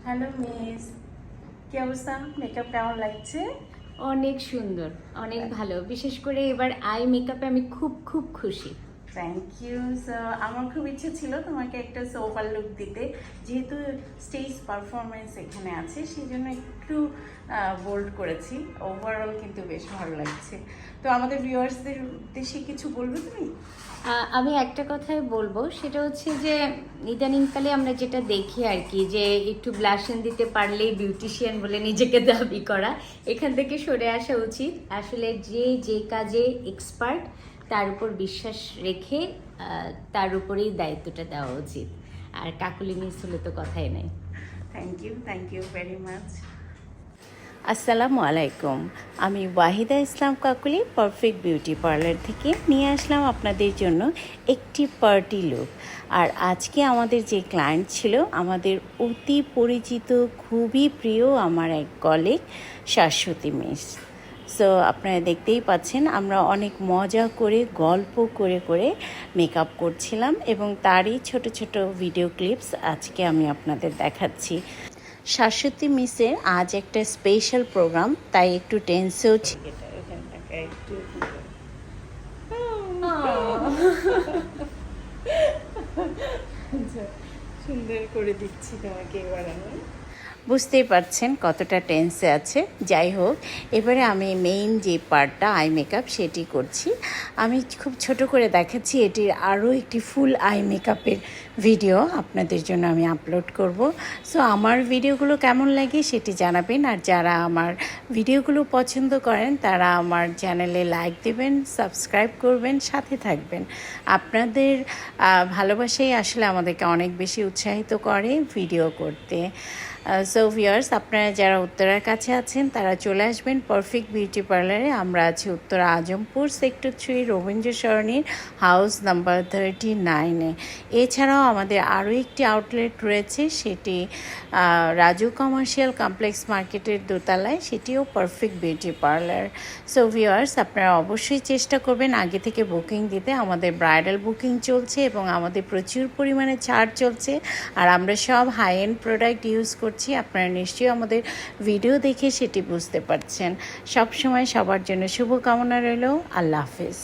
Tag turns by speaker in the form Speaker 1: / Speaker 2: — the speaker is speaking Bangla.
Speaker 1: হ্যালো মিস, কি অবস্থা? মেকআপ কেমন লাগছে?
Speaker 2: অনেক সুন্দর, অনেক ভালো। বিশেষ করে এবার আই মেকআপে আমি খুব খুব খুশি।
Speaker 1: Thank you. আমার খুব ইচ্ছে ছিল তোমাকে একটা সোফার লুক দিতে, যেহেতু স্টেজ পারফরমেন্স এখানে আছে সেই জন্য একটু বোল্ড করেছি। ওভারঅল কিন্তু বেশ ভালো লাগছে। তো আমাদের ভিউয়ার্সদের উদ্দেশ্যে কিছু বলবে তুমি?
Speaker 2: আমি একটা কথাই বলবো, সেটা হচ্ছে যে ইদানিংকালে আমরা যেটা দেখি আর কি, যে একটু ব্লাশন দিতে পারলেই বিউটিশিয়ান বলে নিজেকে দাবি করা, এখান থেকে সরে আসা উচিত। আসলে যে যে কাজে এক্সপার্ট তার উপর বিশ্বাস রেখে তার উপরেই দায়িত্বটা দেওয়া উচিত। আর কাকুলি মিস হলে তো কথাই নেই।
Speaker 1: Thank you very much.
Speaker 3: আসসালামু আলাইকুম। আমি Wahida Islam Kakuli perfect beauty parlour থেকে নিয়ে আসলাম আপনাদের জন্য একটি পার্টি লুক। আর আজকে আমাদের যে ক্লায়েন্ট ছিল, আমাদের অতি পরিচিত, খুবই প্রিয় আমার এক কলিগ শাশ্বতী মিস। সো আপনারা দেখতেই পাচ্ছেন, আমরা অনেক মজা করে গল্প করে করে মেকআপ করছিলাম এবং তারই ছোট ছোট ভিডিও ক্লিপস আজকে আমি আপনাদের দেখাচ্ছি। শাশ্বতী মিসের আজ একটা স্পেশাল প্রোগ্রাম, তাই একটু টেন্সেও ছিল।
Speaker 1: সুন্দর করে দিচ্ছি তোমাকে এবার আমি।
Speaker 3: বুঝতেই পারছেন কতটা টেন্সে আছে। যাই হোক, এবারে আমি মেইন যে পার্টটা আই মেকআপ সেটি করছি। আমি খুব ছোট করে দেখাচ্ছি, এটির আরও একটি ফুল আই মেকআপের ভিডিও আপনাদের জন্য আমি আপলোড করব। সো আমার ভিডিওগুলো কেমন লাগে সেটি জানাবেন, আর যারা আমার ভিডিওগুলো পছন্দ করেন তারা আমার চ্যানেলে লাইক দেবেন, সাবস্ক্রাইব করবেন, সাথে থাকবেন। আপনাদের ভালোবাসাই আসলে আমাদেরকে অনেক বেশি উৎসাহিত করে ভিডিও করতে। সো ভিউয়ার্স, আপনারা যারা উত্তরার কাছে আছেন তারা চলে আসবেন পারফেক্ট বিউটি পার্লারে। আমরা আছি উত্তরা আজমপুর সেক্টর 3 রবীন্দ্র সরণির হাউস নাম্বার 39-এ। এছাড়াও আমাদের আরও একটি আউটলেট রয়েছে, সেটি রাজু কমার্শিয়াল কমপ্লেক্স মার্কেটের দোতলায়, সেটিও perfect beauty parlour. So viewers, আপনারা অবশ্যই চেষ্টা করবেন আগে থেকে বুকিং দিতে। আমাদের ব্রাইডাল বুকিং চলছে এবং আমাদের প্রচুর পরিমাণে ছাড় চলছে, আর আমরা সব হাই এন্ড প্রোডাক্ট ইউজ করছি। আপনারা নিশ্চয়ই আমাদের ভিডিও দেখে সেটি বুঝতে পারছেন। সব সময় সবার জন্য শুভকামনা রইল। আল্লাহ হাফেজ।